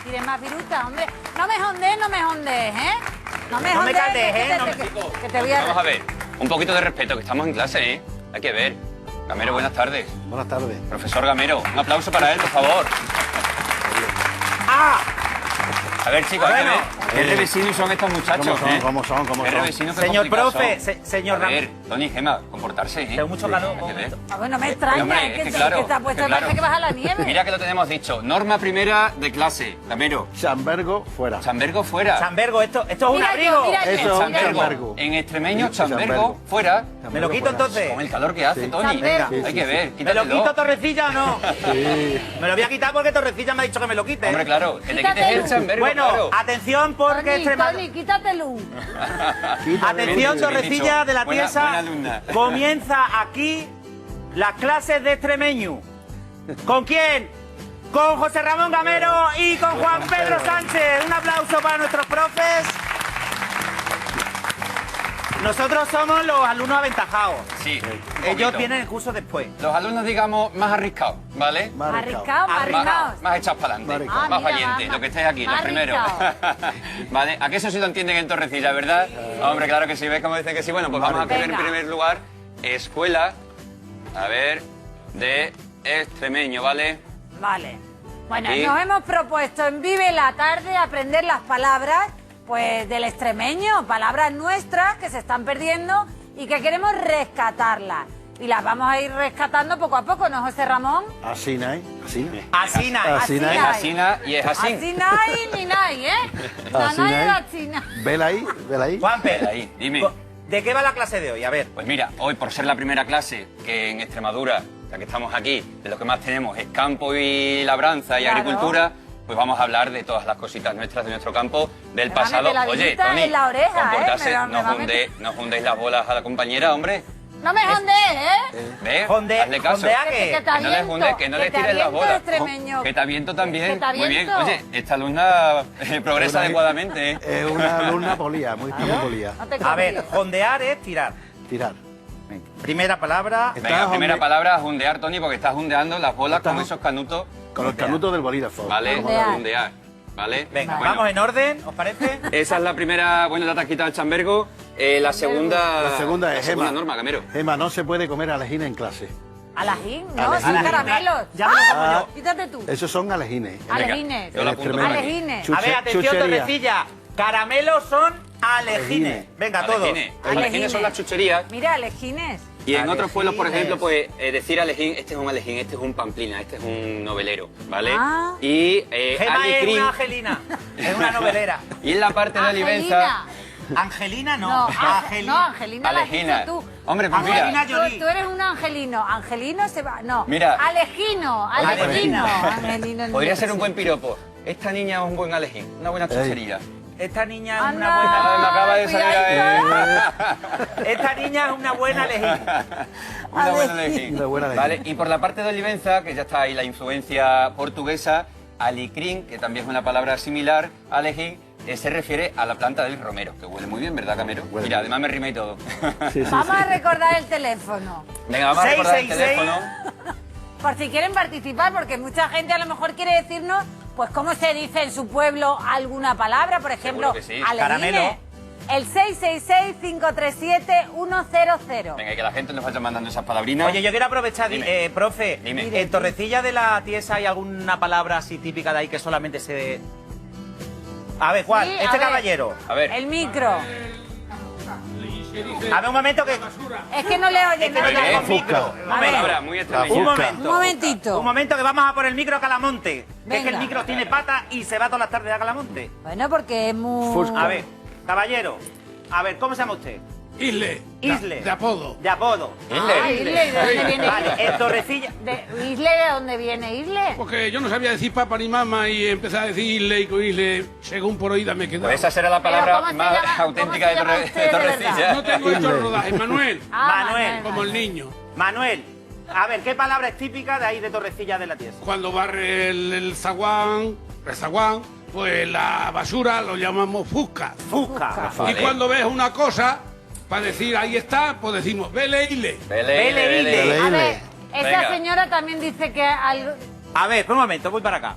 tires más viruta, hombre. No me jondees, ¿eh? No me caldees, ¿eh? Que te voy a... Vamos a ver, un poquito de respeto, que estamos en clase, ¿eh? Hay que ver. Gamero, buenas tardes. Buenas tardes. Profesor Gamero, un aplauso para él, por favor. ¡Ah! A ver, chicos, hay que ver. Qué revesinos son estos muchachos, ¿eh? ¿Cómo son? Qué revesinos, qué Señor complicados profe, son. señor A ver, Tony y Gema, comportarse, ¿eh? Tengo mucho calor. Hay que ver. Ah, bueno, me extraña, Hombre, es que, claro, que te ha puesto que claro. parece que vas a la nieve. Mira que lo tenemos dicho. Norma primera de clase, Gamero. Chambergo, fuera. Chambergo fuera. Chambergo, esto es un Mira abrigo. yo, mira yo, Eso es un mira yo. chambergo. En extremeño, Sí, chambergo, chambergo. fuera. ¿Me lo quito entonces? Con el calor que hace, Sí. Tony. Chambergo. Hay que ver, ¿Me lo quítatelo. quito, Torrecilla, o no? Sí. Me lo voy a quitar porque Torrecilla me ha dicho que me lo quite. Hombre, claro, que te quites Quítatelo. el chambergo, Bueno, claro. atención porque Tony, quítatelo. Atención, Bien Torrecilla dicho. de la Buena Tiesa. alumna. Comienza aquí las clases de extremeño. ¿Con quién? Con José Ramón Gamero y con Juan Pedro Sánchez. Un aplauso para nuestros profes. Nosotros somos los alumnos aventajados. Sí, un Ellos poquito. tienen el curso después. Los alumnos, digamos, más arriscados, ¿vale? Arriscado, Más arriscados. Más echados para adelante, Más más mira, valientes, más- lo que estáis aquí, más los primeros. arriscados. ¿Vale? ¿A qué eso sí lo entienden en Torrecilla, verdad? Hombre, claro que sí, ¿ves cómo dicen que sí? Bueno, pues vamos a ver en Venga. primer lugar escuela, a ver, de extremeño, ¿vale? Vale. Bueno, Aquí. nos hemos propuesto en Vive la Tarde aprender las palabras, pues, del extremeño, palabras nuestras que se están perdiendo y que queremos rescatarlas. Y las vamos a ir rescatando poco a poco, ¿no, José Ramón? Así, ¿no? Así. Así nada. Así Así nada. Es nada. asina y es así. Así nai ni nai, ¿eh? Así Nanay nai. así nai. Vela ahí, vela ahí. Juanpe, Ahí, dime. ¿de qué va la clase de hoy? A ver. Pues mira, hoy por ser la primera clase que en Extremadura, ya que estamos aquí, de lo que más tenemos es campo y labranza y Claro. agricultura, pues vamos a hablar de todas las cositas nuestras de nuestro campo, del Me va a pasado. meter la Oye, vidita Tony, en la oreja, comportarse, me va a meter- no hundéis las bolas a la compañera, hombre. No me jondees, ¿eh? ¿Ves? Jonde- Hazle caso. jondea Que que... te Que no les aviento, hundes, que no que les te tires las aviento, bolas. extremeño. Que te aviento también. Que te Muy bien. aviento. Oye, esta alumna progresa Una- adecuadamente, ¿eh? Es una alumna polía, muy polía. No te A ver, confíes. jondear es tirar. Tirar. Primera palabra. Está Venga, primera jonde- palabra, jundear, Tony, porque estás jundeando las bolas con Estás- esos canutos. Con los canutos del bolígrafo. ¿Vale? Jundear. Jundear. ¿Vale? Venga, Bueno, vamos en orden, ¿os parece? esa es la primera. Bueno, ya te has quitado el chambergo. La segunda. La segunda es segunda Gema. norma, Gamero. Gema, no se puede comer alejines en clase. Alejín, no, Alejín. son caramelos. Ya me lo como Ah. yo. Quítate tú. Esos son alejines. Alejines. Yo lo apunto Tremendo. por aquí. Alejines. A ver, atención, Chuchería. Torrecilla. Caramelos son alejines. Alejines. Venga, todos. Alejines. Alejines. Alejines son las chucherías. Mira, alejines. Y en otros pueblos, por Alejines. ejemplo, pues decir alejín, este es un alejín, este es un pamplina, este es un novelero, ¿vale? Ah. Y Gema es alicrín. una angelina. Es una novelera. Y en la parte de Olivenza, Angelina no. No, Angelina. no, Angelina la has Alejina. dicho tú. Hombre, pues Angelina mira, Jolie. Tú eres un angelino. Angelino se va. No. Mira. Alejino. Alejino. Alejino. Angelino. podría ser un buen piropo. Esta niña es un buen alejín, una buena chuchería. Esta niña es Anda. una buena. Me acaba de salir cuidadito, Esta niña es una buena alejina. Una buena alejín. Una buena alejín. Vale, y por la parte de Olivenza, que ya está ahí la influencia portuguesa, alicrín, que también es una palabra similar a alejín, se refiere a la planta del romero, que huele muy bien, ¿verdad, Gamero? Huele Mira, muy además me rima y todo. Sí, sí, Vamos sí. a recordar el teléfono. Venga, vamos a recordar el 666. teléfono. Por si quieren participar, porque mucha gente a lo mejor quiere decirnos, pues, cómo se dice en su pueblo alguna palabra. Por ejemplo, que sí. alejines. Caramelo. El 666-537-100. Venga, que la gente nos vaya mandando esas palabrinas. Oye, yo quiero aprovechar, Dime. profe. Dime. En Torrecilla de la Tiesa hay alguna palabra así típica de ahí que solamente se. A ver, ¿cuál? Sí, a este ver. caballero. A ver. El micro. A ver, un momento que. Es que no le oyen Es que no nada. tengo Fusca. micro. Un A ver. Palabra muy extraña. Un Fusca. momento. Un momentito. Un momento que vamos a por el micro a Calamonte. Que es que el Venga. micro tiene pata y se va todas las tardes a Calamonte. Bueno, porque es muy... Fusca. A ver, caballero. A ver, ¿cómo se llama usted? Isle. Isle. De apodo. De apodo. Ah, Isle, ¿de dónde viene Vale, Isle? en Torrecilla. ¿Isle de dónde viene Isle? Porque yo no sabía decir papá ni mamá y empecé a decir Isle y con Isle, según por oída me quedaba. Pues esa será la Pero palabra ¿cómo se más llama- auténtica cómo se llama de usted de Torrecilla. No tengo hecho el rodaje. Manuel, Ah, Manuel. como el niño. Manuel, a ver, ¿qué palabra es típica de ahí de Torrecilla de la Tiesa? Cuando barre el zaguán, pues la basura lo llamamos fusca. Fusca. Vale. Y cuando ves una cosa, para decir ahí está, pues decimos vele Isle. Vele, Vele. Vele. A ver, esa Venga. señora también dice que algo... A ver, por un momento, voy para acá.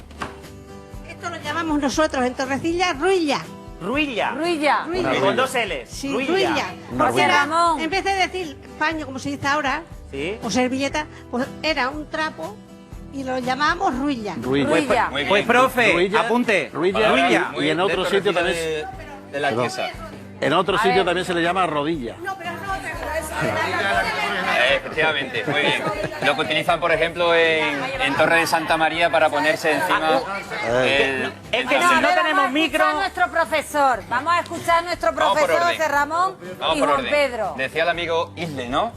Esto lo llamamos nosotros en Torrecilla ruilla. Ruilla. Ruilla. Ruilla. Con dos L's. Sí, ruilla. Una Porque ruilla. era, en vez de decir paño, como se dice ahora, Sí. o servilleta, pues era un trapo y lo llamábamos ruilla. Ruilla. Ruilla. Muy bien. Pues, profe, Ruilla. apunte. Ruilla. Ruilla. Muy Y en bien, otro de sitio Torrecilla también. de la Perdón. Alquesa. En otro A sitio ver. también se le llama rodilla. No, pero no, Efectivamente, muy bien. Lo que utilizan, por ejemplo, en Torre de Santa María para ponerse encima el Es que No, si a no ver, tenemos vamos a micro... escuchar a nuestro profesor. Vamos a escuchar a nuestro Vamos por profesor orden. José Ramón Vamos y por Juan orden. Pedro. Decía el amigo Isle, ¿no?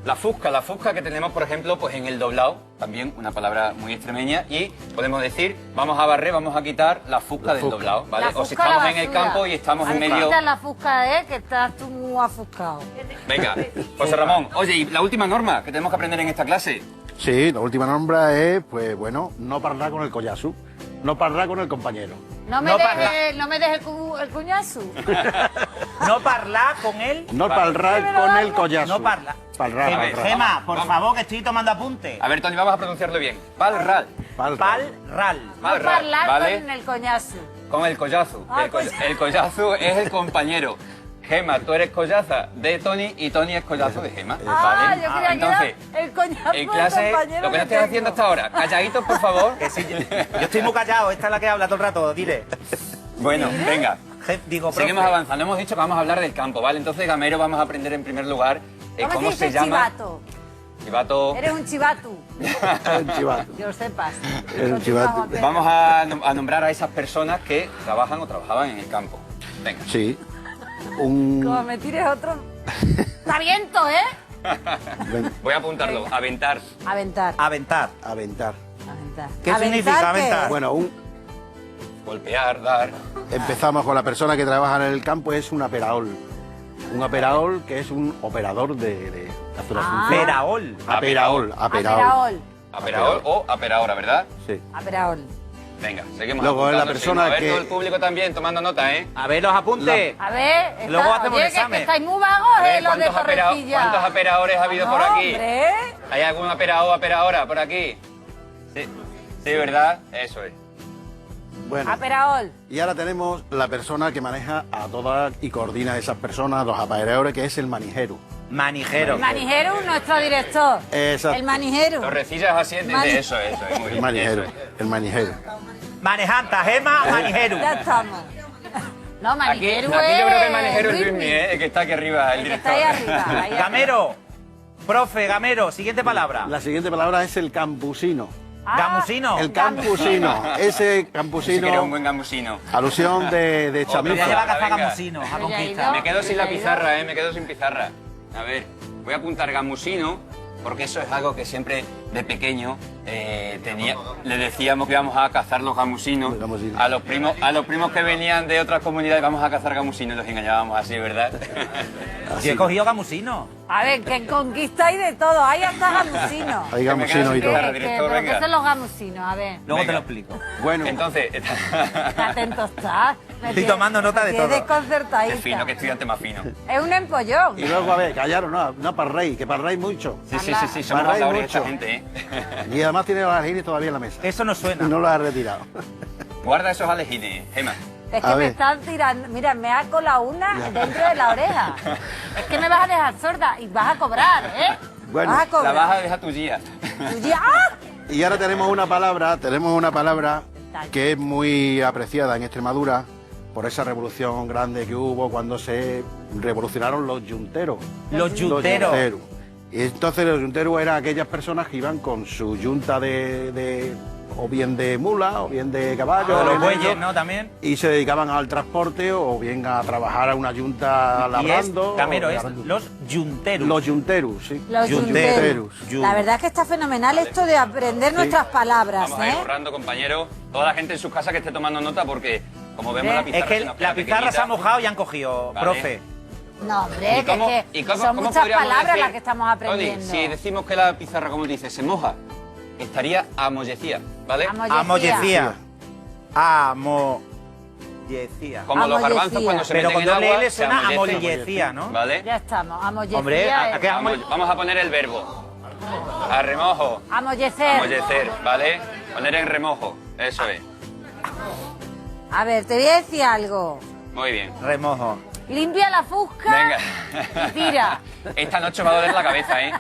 La fusca que tenemos, por ejemplo, pues en el doblado, también una palabra muy extremeña, y podemos decir, vamos a barrer, vamos a quitar la fusca del doblado, ¿vale? La O si fusca, la estamos en el basura. campo y estamos en Ay, medio... quita la fusca, que estás tú muy afuscado. Venga, José Ramón, oye, y la última norma que tenemos que aprender en esta clase. Sí, la última norma es, pues bueno, no parlar con el collazo. No parlar con el compañero. No me No dejes el cuñazo. No parlar con él. No parlar con el collazo. No parlar. Parlar, Gema, parlar. Gema, por Vamos. favor, que estoy tomando apunte. A ver, Tony, vamos a pronunciarlo bien. Palral. Palral. No Palral, parlar ¿vale? con el coñazo. Con el collazo. Ah, El collazo es el compañero. Gema, tú eres collaza de Tony y Tony es collazo de Gema. Ah, ¿vale? yo creía Entonces, que era el coñazo en del clase, compañero lo que no estés tengo. haciendo hasta ahora, calladitos, por favor. Que sí, yo estoy muy callado, esta es la que habla todo el rato, dile. Bueno, venga. Digo, profe. Seguimos avanzando. Hemos dicho que vamos a hablar del campo, ¿vale? Entonces, Gamero, vamos a aprender en primer lugar cómo se llama. chivato? Chivato. Eres un chivatu, El chivato. que lo sepas. El Continúa, chivato. Juan Pedro. Vamos a nombrar a esas personas que trabajan o trabajaban en el campo. Venga. Sí. Un... Como me tires otro... ¡Está viento, ven, Voy a apuntarlo. Aventar. Aventar. Aventar. aventar. Aventar. ¿Qué significa ¿qué aventar? es? Bueno, Golpear, dar. empezamos con la persona que trabaja en el campo, es un aperaol. Un aperaol que es un operador de Ah. Peraol. Aperaol. Aperaol. Aperaol o aperaora, ¿verdad? Sí. Aperaol. Venga, seguimos. Luego es la apuntando, persona seguimos. A ver, que- todo el público también tomando nota, ¿eh? A ver los apuntes. A ver, Luego hacemos oye, el examen. que estáis muy vagos, A ver, los de Torrecilla. ¿cuántos aperaores ha habido No, por aquí? hombre. ¿Hay algún aperaor o aperaora por aquí? Sí. Sí, ¿verdad? Eso es. Bueno, Aperaol. y ahora tenemos la persona que maneja a todas y coordina a esas personas, los aperaores, que es el manijero. Manijero. El manijero, nuestro director. Exacto. El manijero. Torrecillas asienten. Mani- Eso es, muy El bien. manijero. eso es. El manijero. Manejanta, Gema, manijero. Ya estamos. No, Aquí, manijero aquí yo creo que el manijero es Luismi. Luismi, ¿eh? El que está aquí arriba, el El que director. está ahí arriba. ahí arriba. Gamero. Profe, Gamero, siguiente palabra. La siguiente palabra es el campusino. Ah, Gamusino. El campusino. Ese Si quieres un campusino, buen gamusino. alusión de Ya Otro. lleva chamuza. a cazar Venga. gamusinos, a Pero ya ha conquista. ido. Me quedo sin la ¿Ya ha ido? pizarra, me quedo sin pizarra. A ver, voy a apuntar gamusino, porque eso es algo que siempre de pequeño le decíamos que íbamos a cazar los gamusinos. Los gamusinos. A los primos que venían de otras comunidades, vamos a cazar gamusinos, los engañábamos así, ¿verdad? Yo he cogido gamusino. A ver, que conquistáis de todo. Ahí hasta gamusinos. Hay Que me gamusino y quedo sin todo. pizarra. director, ¿Pero venga. qué son los gamusinos? A ver. Luego te Venga. lo explico. Bueno, Entonces, Qué atento estás. Me Estoy tiene- tomando nota de me tiene todo. desconcertadita. qué fino, qué estudiante más fino. Es un empollón. y luego, a ver, callaron, no parréis, que parréis mucho. Sí, sí, sí, sí, somos Barráis habladores esta mucho. gente, ¿eh? Y además tiene los aljines todavía en la mesa. Eso no Y suena. no los ha retirado. Guarda esos alejines, Gema. Es A que me ver. están tirando. Mira, me ha colado una dentro de la oreja. Es que me vas a dejar sorda y vas a cobrar, ¿eh? Bueno, vas a La cobrar. vas a dejar tu guía. Tú ya- ¡Ah! Y ahora tenemos una palabra que es muy apreciada en Extremadura por esa revolución grande que hubo cuando se revolucionaron los yunteros. Los yunteros. Y entonces los yunteros eran aquellas personas que iban con su yunta o bien de mula o bien de caballo. O los o bien de- bueyes, ¿no? También. Y se dedicaban al transporte o bien a trabajar a una yunta Y es, labrando. Gamero, o es labrando. los yunteros. Los yunteros, sí. Los Yunteros. yunteros. La verdad es que está fenomenal esto de aprender nuestras palabras, Vamos a ir ¿eh? borrando, compañeros. Toda la gente en sus casas que esté tomando nota porque, como vemos, la pizarra Es que se nos queda la pizarra se ha pequeñita. mojado y han cogido, Vale. profe. No, hombre, ¿Y cómo- que y cómo- son cómo muchas podríamos palabras decir, las que estamos aprendiendo. Tony, si decimos que la pizarra, como dice, se moja, estaría amollecía, ¿vale? Amollecía. Amollecía. Como los Amollecía. garbanzos cuando se Pero meten con en doble agua, L se suena amollecen. amollecía, ¿no? ¿Vale? Ya estamos, amollecía. Hombre, ¿a qué Vamos a poner el verbo. A remojo. Amollecer. Amollecer, ¿vale? Poner en remojo, eso es. A ver, te voy a decir algo. Muy bien. Remojo. Limpia la fusca Venga. y tira. Esta noche va a doler la cabeza, ¿eh?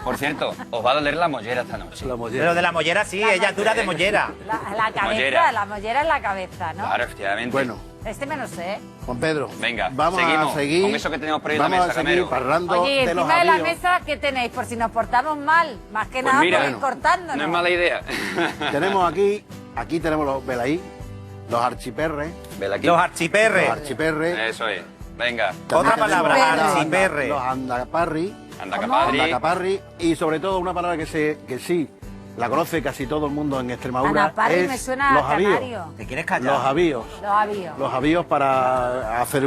Por cierto, os va a doler la mollera esta noche. Pero de la mollera sí, ella es dura de mollera. La cabeza, Mollera. la mollera es la cabeza, ¿no? Claro, efectivamente. Bueno, Este me lo sé. Juan Pedro, Venga, vamos seguimos a seguir con eso que tenemos por ahí en la vamos mesa, a seguir Camero. parlando Oye, de los encima de la avíos. mesa, ¿qué tenéis? Por si nos portamos mal. Más que Pues nada mira, por ir cortándonos. no es mala idea. Tenemos aquí tenemos los velaí, los archiperres, Vela aquí. Los archiperres. los archiperres. Eso es. Venga. Otra También palabra, tenemos archiperre. Los andaparri, Anda, ¿Cómo? capadri. andacaparri y sobre todo una palabra que sí la conoce casi todo el mundo en Extremadura Anaparri es me suena los a avíos. canario. ¿Te quieres callar? Los avíos. Los avíos. Los avíos para hacer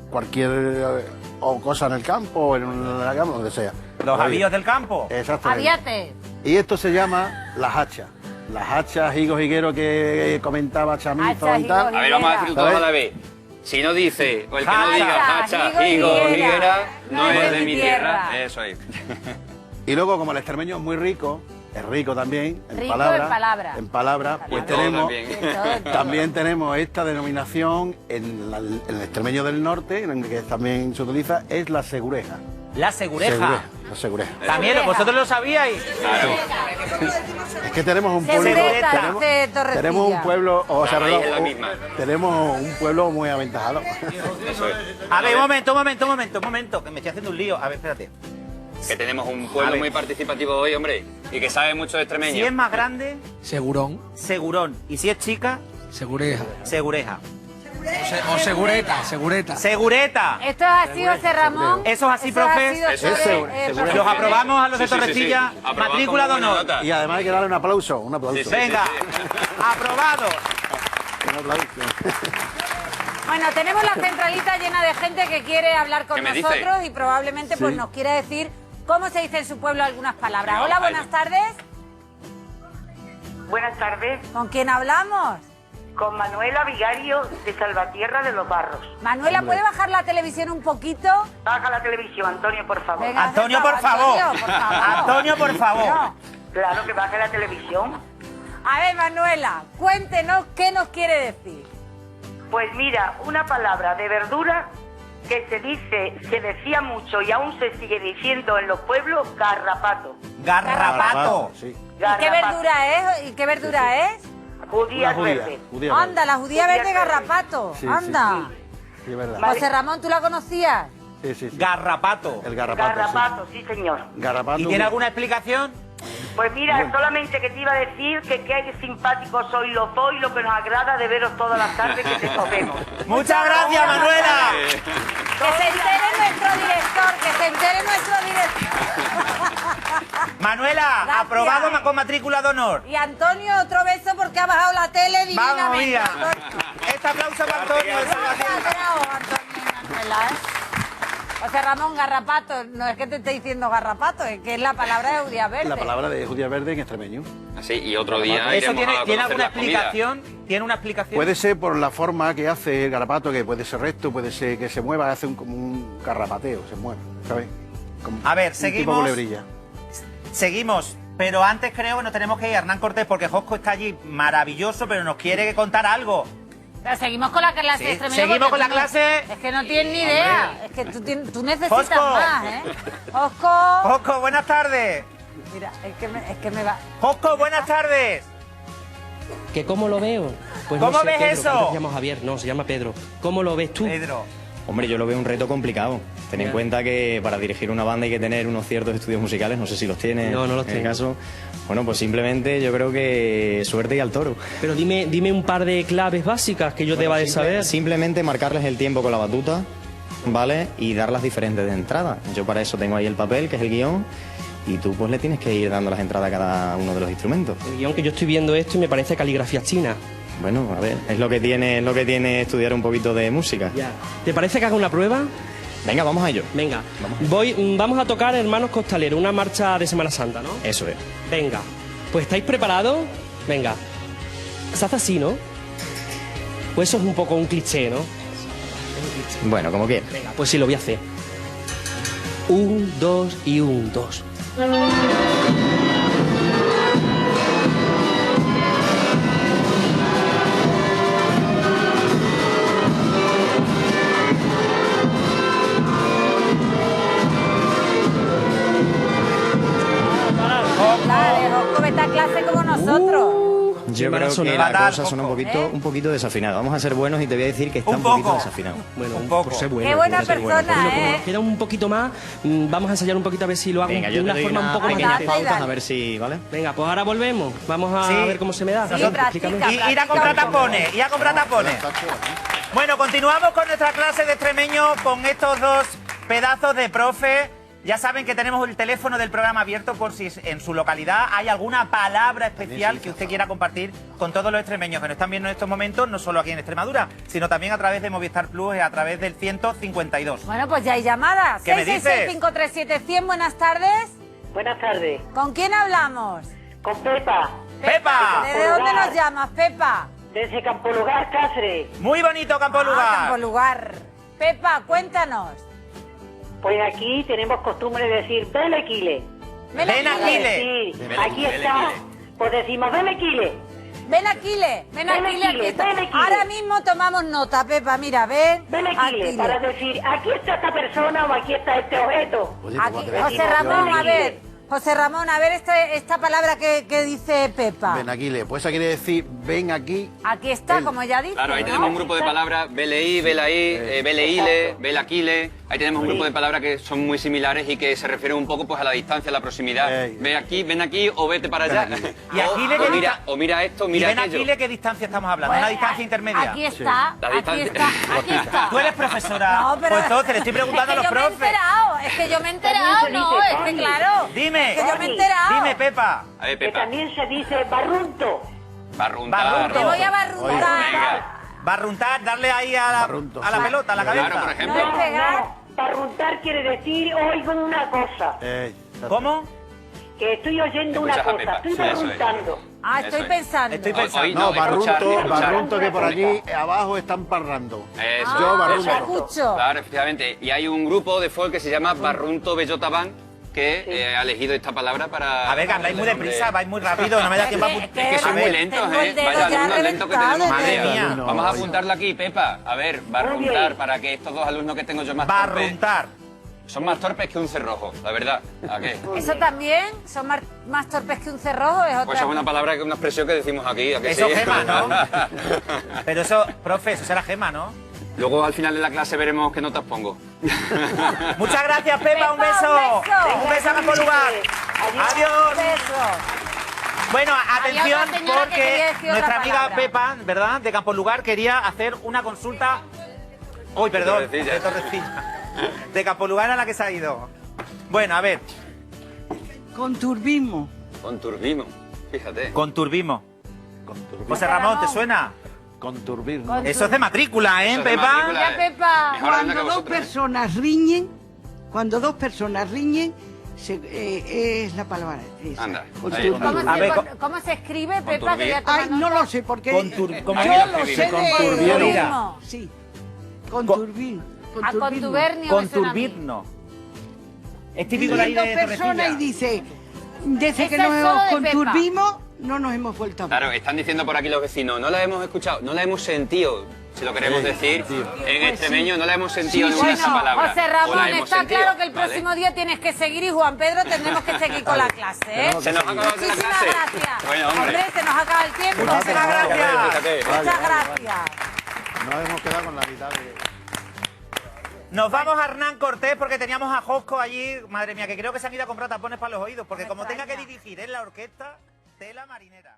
cualquier o cosa en el campo o en la cama, donde sea. Los avíos del campo. Exactamente. Avíate. Y esto se llama las hachas. Las hachas, higos, higuero que comentaba Chamizo Hachas, y tal. higos, A ver, vamos a decirlo todos ¿Sabes? a la vez. Si no dice, o el que no Hacha, diga hacha, higo, higo, higuera, higuera, no es de mi tierra. Eso es. Y luego, como el extremeño es muy rico, es rico también en Rico palabras. en palabras. En palabras, pues todo tenemos. también. También tenemos esta denominación en el extremeño del norte, en el que también se utiliza, es la segureja. La segureja. La segureja. También, vosotros lo sabíais. Claro. Es que tenemos un pueblo. Segureta, tenemos, dice Torrecilla. tenemos un pueblo. O sea, La raíz perdón, es la misma. tenemos un pueblo muy aventajado. Eso es. A ver, un momento, que me estoy haciendo un lío. A ver, espérate. Que tenemos un A pueblo ver. muy participativo hoy, hombre. Y que sabe mucho de extremeño. Si es más grande, Segurón, segurón. Y si es chica, segureja. segureja. O segureta, segureta. Segureta. Esto es así, José Ramón. Eso es así, profe. ha sido Eso es sobre, seguro. Los aprobamos a los de Sí, sí, sí, Torrecilla. sí. Aprobado Matrícula de con buena honor. nota. Y además hay que darle un aplauso. Un aplauso. Sí, sí. Venga, aprobado. Un aplauso. Bueno, tenemos la centralita llena de gente que quiere hablar con ¿Qué me nosotros dice? y probablemente pues Sí. nos quiere decir cómo se dice en su pueblo algunas palabras. Venga, Hola, vamos a buenas ello. tardes. Buenas tardes, ¿Con quién hablamos? con Manuela Vigario de Salvatierra de los Barros. Manuela, ¿puede bajar la televisión un poquito? Baja la televisión, Antonio, por favor. Venga, Antonio, acerca- por favor. Antonio, por favor. Antonio, por favor. No. Claro que baje la televisión. A ver, Manuela, cuéntenos qué nos quiere decir. Pues mira, una palabra de verdura que se decía mucho y aún se sigue diciendo en los pueblos, garrapato. Garrapato. Sí. ¿Y qué Garrapato. verdura es? ¿Y qué verdura es? Judías Una judía, verdes. judía verde. Anda, la judía Judía verde verde. garrapato. Sí, sí, Anda. Sí, es verdad. Vale. José Ramón, ¿tú la conocías? Sí, sí, sí. Garrapato. El garrapato. Garrapato, sí señor. Sí. Garrapato. ¿Y tiene alguna explicación? Pues mira, solamente que te iba a decir que qué simpáticos sois los dos y lo que nos agrada de veros todas las tardes que te comemos. Muchas gracias, Manuela. Que se entere nuestro director, que se entere nuestro director. Manuela, Gracias. aprobado con matrícula de honor. Y Antonio, otro beso porque ha bajado la tele divinamente. Vamos, mira. Antonio. Este aplauso para Antonio de Salvatierra. Bravo, Antonio y Manuela, ¿eh? José Ramón, garrapato, no es que te esté diciendo garrapato, es que es la palabra de judía verde. La palabra de judía verde en extremeño. Así, y otro día ¿Eso iremos tiene, a tiene conocer alguna las comidas. explicación? ¿Tiene una explicación? Puede ser por la forma que hace el garrapato, que puede ser recto, puede ser que se mueva, hace como un garrapateo, se mueve, ¿sabes? Como A ver, un seguimos. tipo culebrilla. Seguimos, pero antes creo que nos tenemos que ir a Hernán Cortés porque Josco está allí maravilloso, pero nos quiere contar algo. Pero seguimos con la clase Sí, extremeño seguimos porque con la tú no- clase. Es que no tienes ni idea. Es que tú necesitas Josco. más, ¿eh? Josco. Josco, buenas tardes. Mira, es que me va. Josco, buenas tardes. ¿Que cómo lo veo? Pues ¿Cómo no sé, ves Pedro, eso? que antes se llama Javier, no, se llama Pedro. ¿Cómo lo ves tú? Pedro. Hombre, yo lo veo un reto complicado. Ten en Ya. cuenta que para dirigir una banda hay que tener unos ciertos estudios musicales, no sé si los tienes. No, no los en el tengo. caso. Bueno, pues simplemente yo creo que suerte y al toro. Pero dime un par de claves básicas que yo deba de saber. Simplemente marcarles el tiempo con la batuta, ¿vale? Y dar las diferentes de entrada. Yo para eso tengo ahí el papel, que es el guión, y tú pues le tienes que ir dando las entradas a cada uno de los instrumentos. El guión que yo estoy viendo esto y me parece caligrafía china. Bueno, a ver, es lo que tiene estudiar un poquito de música. Ya. ¿Te parece que haga una prueba? Venga, vamos a ello. Venga, vamos a tocar Hermanos Costaleros, una marcha de Semana Santa, ¿no? Eso es. Venga, pues ¿estáis preparados? Venga. Se hace así, ¿no? Pues eso es un poco un cliché, ¿no? Bueno, como quieras. Venga, pues sí, lo voy a hacer. 1, 2 y 1, 2. Yo mala creo que sonada. la Fatal, cosa suena Coco. un poquito desafinada. Vamos a ser buenos y te voy a decir que está Un un poquito poco. desafinado. Bueno, Un poco. por ser bueno. Qué buena por ser bueno. persona, Bueno, como ¿eh? nos queda un poquito más, vamos a ensayar un poquito a ver si lo hago Venga, de yo te una doy forma un unas poco más pequeñas Dale, pautas dale. a ver si, ¿vale? Venga, pues ahora volvemos. Vamos a Sí. ver cómo se me da. Sí, Fernando, practica. explícame. Ir a comprar tapones, ir a comprar tapones. Bueno, continuamos con nuestra clase de extremeño con estos dos pedazos de profe. Ya saben que tenemos el teléfono del programa abierto por si en su localidad hay alguna palabra especial que usted quiera compartir con todos los extremeños que nos están viendo en estos momentos, no solo aquí en Extremadura, sino también a través de Movistar Plus y a través del 152. Bueno, pues ya hay llamadas. ¿Qué me dices? 666-537-100, buenas tardes. Buenas tardes. ¿Con quién hablamos? Con Pepa, ¡Pepa! ¿Desde dónde nos llamas, Pepa? desde Campolugar, Cáceres. Muy bonito Campo Lugar. Campo Lugar. Pepa, cuéntanos. Pues aquí tenemos costumbre de decir Belequile. Ven Aquile. Sí, aquí está. Pues decimos Belequile. Ven Aquile, ven Aquile, aquí está. ven Aquile. Ahora mismo tomamos nota, Pepa, mira, ven. Belequile, Aquile. para decir aquí está esta persona o aquí está este objeto. Aquí, José Ramón, a ver. José Ramón, a ver esta palabra que dice Pepa. Ven aquí, pues esa quiere decir ven aquí. Aquí está, Él. como ya dice. Claro, ahí ¿no? tenemos un grupo de palabras, veleí, velaí, veleíle, velaquile. Ahí tenemos un grupo de palabras que son muy similares y que se refieren un poco pues a la distancia, a la proximidad. Ven aquí o vete para allá. ¿Y Aquile qué O mira esto, ¿Y mira ven aquello. Aquile qué distancia estamos hablando? Pues, ¿Una distancia intermedia? Aquí está, La aquí distancia. está, aquí está. ¿Tú eres profesora? No, pero Pues entonces le estoy preguntando a los es que yo me he profes. enterado, es que yo me he enterado, no, es que claro. Dime. Es que yo me he enterado. Dime, Pepa. A ver, Que Pepa, también se dice barrunto. barruntar. Barrunto. Te voy a barruntar. Venga. Barruntar, darle ahí a la, Barrunto, a la sí. pelota, a la cabeza. Claro, por ejemplo. No es pegar. Barruntar quiere decir oigo una cosa. ¿Cómo? Que estoy oyendo una Escuchas a cosa. Pepa, Estoy eso es. barruntando. Ah, estoy Eso es. pensando. Estoy pensando. Hoy No, escuchar. barrunto que por allí abajo están parrando. Eso, Yo Ah, barrunto. te escucho. Claro, efectivamente. Y hay un grupo de folk que se llama Barrunto Bellota Band que ha elegido esta palabra para... A ver, que habláis muy ponerle deprisa, nombre. vais muy rápido, no me da tiempo a apuntar. Es que son A muy ver, lentos, tengo el dedo Vaya ya alumnos lentos que tenemos. reventado Madre desde- mía. No, Vamos a oye. apuntarla aquí, Pepa. A ver, barruntar, para que estos dos alumnos que tengo yo más torpes... Barruntar. Son más torpes que un cerrojo, la verdad. ¿A qué? Eso también, son más torpes que un cerrojo, es otra. Pues es una palabra, una expresión que decimos aquí. ¿A que Eso sí? gema, ¿no? Pero eso, profe, eso será gema, ¿no? Luego al final de la clase veremos qué notas pongo. Muchas gracias, Pepa, un Pepa, beso. un beso. Un beso a Campo Lugar. Un Adiós. beso. Bueno, atención, otra señora que quería porque decir otra nuestra amiga palabra. Pepa, ¿verdad?, de Campo Lugar, quería hacer una consulta. Uy, perdón, Torrecilla. de Torrecilla. De Campo Lugar a la que se ha ido. Bueno, a ver, Con turbismo. Con turbimo, fíjate. con turbismo. Con turbir. José Ramón, ¿te suena? Con turbir. Con- Eso es de matrícula, ¿eh, Eso es de Pepa? matrícula. Ya, Pepa. Mejor anda que Cuando dos vosotros, ¿eh? personas riñen, es la palabra. esa. Anda, Con ahí. turbismo. ¿Cómo, A se, ver, cómo se escribe, Pepa? Que turbir. ya toma Ay, no nota. lo sé, porque ¿cómo yo es lo que lo sé escriben? de Conturbieron. turismo. Sí, con Con- turbín. A contubernio Con me suena a mí. turbirno. Es típico de ahí Dos de personas y Torrecilla. dice, desde que Esa es nos solo de Pepa. conturbimos, no nos hemos vuelto a ver. Claro, están diciendo por aquí los vecinos, no la hemos escuchado, no la hemos sentido, si lo queremos decir, en extremeño no la hemos sentido nunca esa Bueno, palabra. José O la Ramón, hemos está sentido, claro que el ¿vale? próximo día tienes que seguir y Juan Pedro tendremos que seguir con la clase, ¿eh? Se nos ha acabado la Muchísimas clase. gracias. Bueno, hombre. se nos acaba el tiempo. Muchísimas gracias. Fíjate. Muchas gracias. Nos hemos quedado con la mitad de... Nos vamos a Hernán Cortés porque teníamos a Josco allí. Madre mía, que creo que se han ido a comprar tapones para los oídos. Porque como tenga que dirigir en la orquesta, tela marinera.